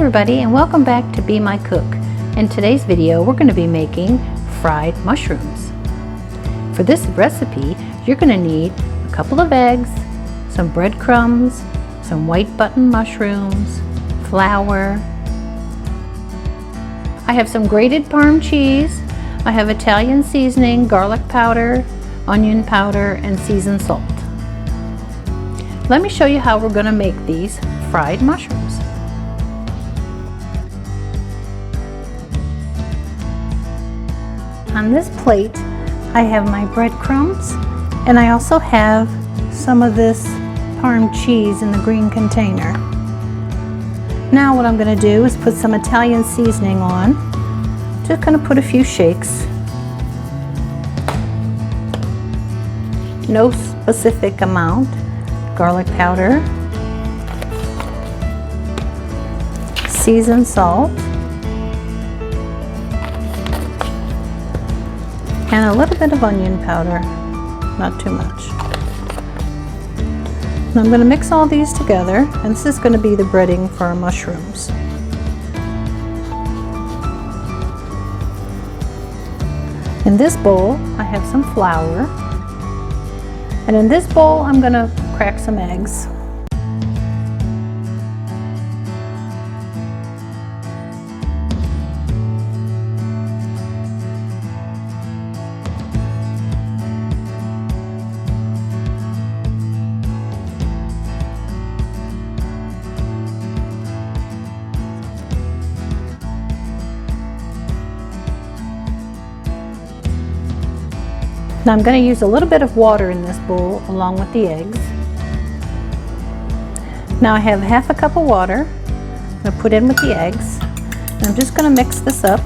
everybody, and welcome back to Be My Cook. In today's video we're going to be making fried mushrooms. For this recipe you're going to need a couple of eggs, some breadcrumbs, some white button mushrooms, flour. I have some grated Parm cheese. I have Italian seasoning, garlic powder, onion powder, and seasoned salt. Let me show you how we're going to make these fried mushrooms. On this plate I have my breadcrumbs, and I also have some of this Parm cheese in the green container. Now what I'm going to do is put some Italian seasoning on. Just going to put a few shakes. No specific amount. Garlic powder, seasoned salt, and a little bit of onion powder, not too much. And I'm going to mix all these together, and this is going to be the breading for our mushrooms. In this bowl I have some flour, and in this bowl I'm going to crack some eggs. Now I'm going to use a little bit of water in this bowl along with the eggs. Now I have half a cup of water. I'm going to put in with the eggs. And I'm just going to mix this up.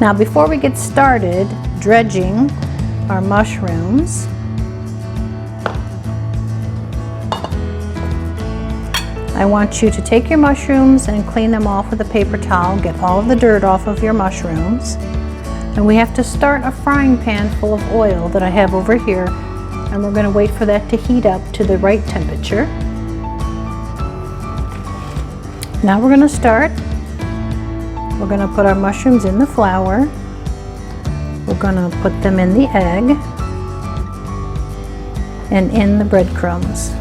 Now before we get started dredging our mushrooms, I want you to take your mushrooms and clean them off with a paper towel. Get all of the dirt off of your mushrooms. And we have to start a frying pan full of oil that I have over here, and we're going to wait for that to heat up to the right temperature. Now we're going to start. We're going to put our mushrooms in the flour. We're going to put them in the egg and in the breadcrumbs.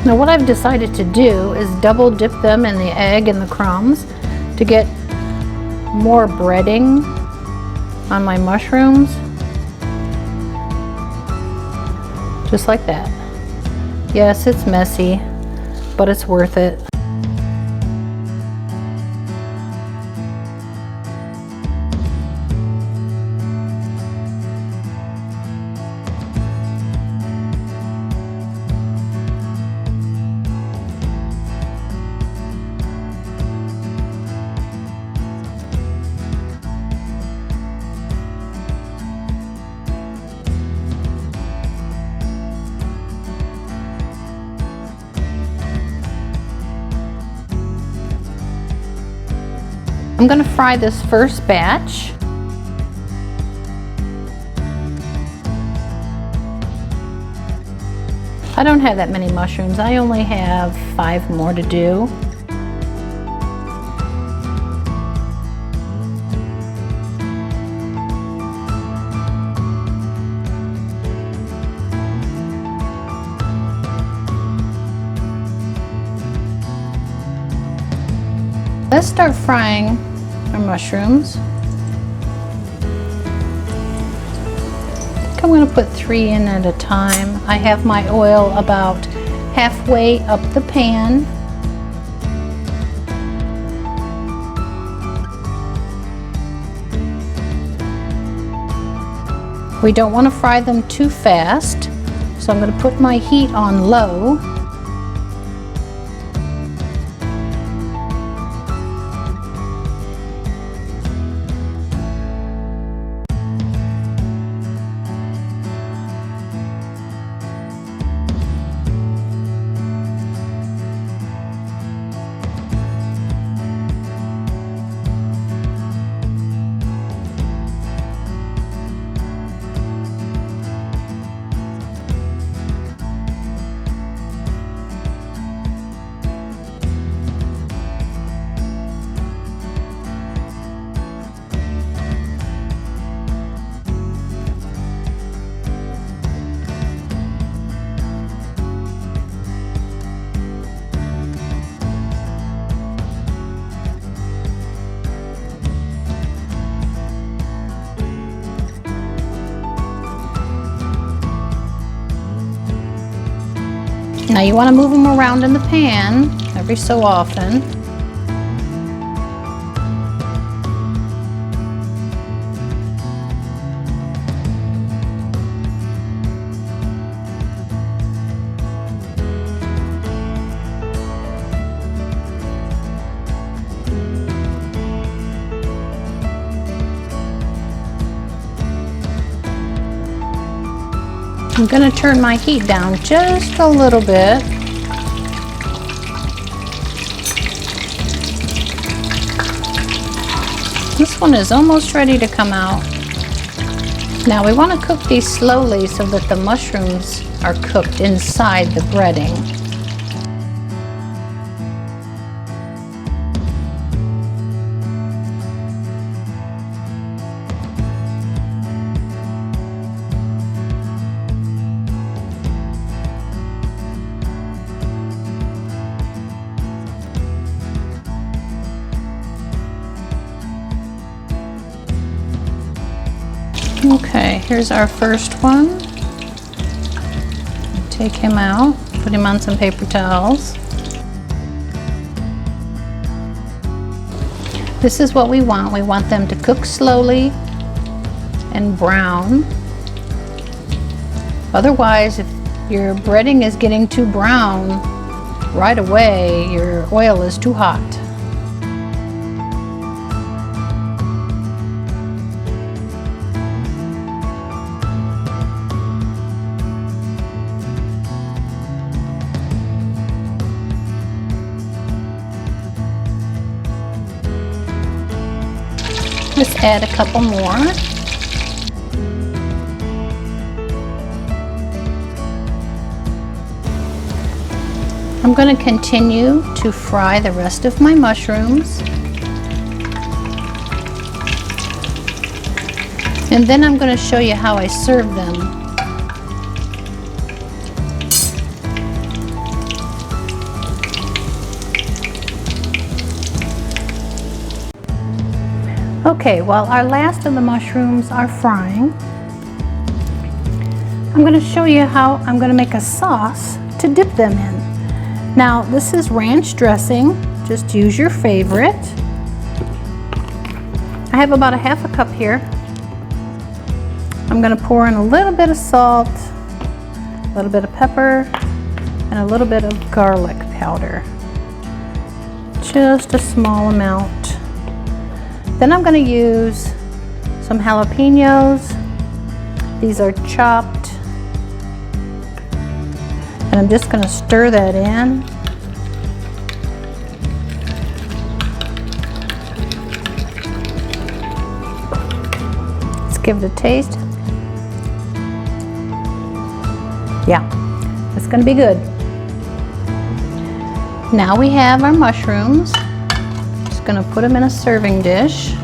Now what I've decided to do is double dip them in the egg and the crumbs to get more breading on my mushrooms. Just like that. Yes, it's messy, but it's worth it. I'm going to fry this first batch. I don't have that many mushrooms. I only have 5 more to do. Let's start frying our mushrooms. I'm going to put 3 in at a time. I have my oil about halfway up the pan. We don't want to fry them too fast, so I'm going to put my heat on low. Now you want to move them around in the pan every so often. I'm going to turn my heat down just a little bit. This one is almost ready to come out. Now we want to cook these slowly so that the mushrooms are cooked inside the breading. Okay, here's our first one. Take him out, put him on some paper towels. This is what we want. We want them to cook slowly and brown. Otherwise, if your breading is getting too brown right away, your oil is too hot. Just add a couple more. I'm going to continue to fry the rest of my mushrooms. And then I'm going to show you how I serve them. Okay, while our last of the mushrooms are frying, I'm going to show you how I'm going to make a sauce to dip them in. Now, this is ranch dressing. Just use your favorite. I have about a half a cup here. I'm going to pour in a little bit of salt, a little bit of pepper, and a little bit of garlic powder. Just a small amount. Then I'm going to use some jalapenos. These are chopped. And I'm just going to stir that in. give it a taste. Yeah, it's gonna be good. Now we have our mushrooms. Just gonna put them in a serving dish.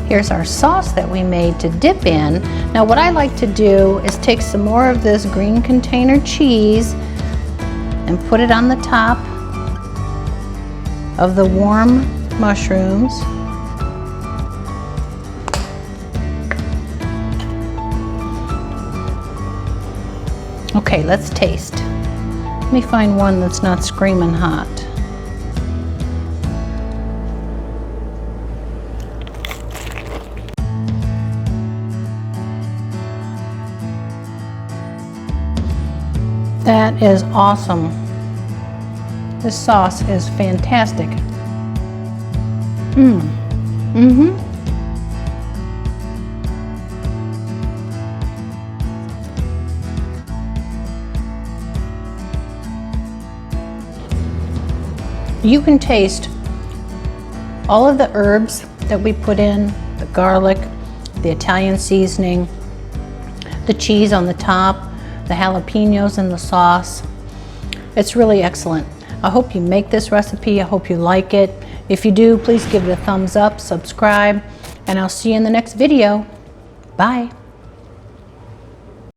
Here's our sauce that we made to dip in. Now what I like to do is take some more of this green container cheese and put it on the top of the warm mushrooms. Okay, let's taste. Let me find one that's not screaming hot. That is awesome. This sauce is fantastic. You can taste all of the herbs that we put in, the garlic, the Italian seasoning, the cheese on the top, the jalapenos in the sauce. It's really excellent. I hope you make this recipe. I hope you like it. If you do, please give it a thumbs up, subscribe, and I'll see you in the next video. Bye.